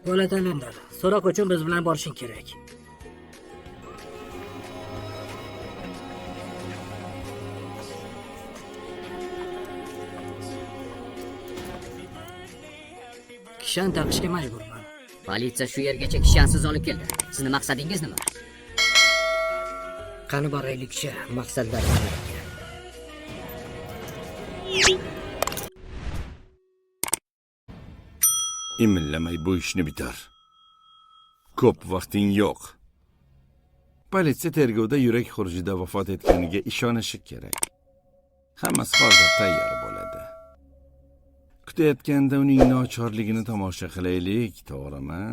Bo'ladi Alandar. So'roq uchun biz bilan borishing kerak. Kishan taqishga majburman. Politsiya shu yergacha kishansiz olib keldi. Sizning maqsadingiz nima? Qani boraylik kisha, maqsadlarim. Imillamay bu ishni bitar. Ko'p vaqting yo'q. Politsiya tergovda yurak xurujida vafot etganiga ishonishi kerak. Hammasi hozir tayyor bo'ladi. Kutayotganda uning nochorligini tomosha qilaylik, to'g'rimi?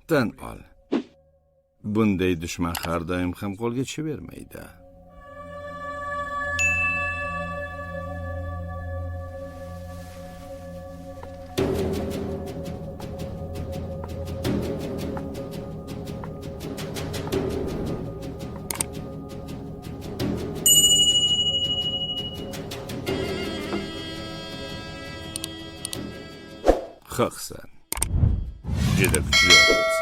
Tan ol. Bunday dushman har doim ham qo'lga tushavermaydi. Haqsan. Juda kuchli.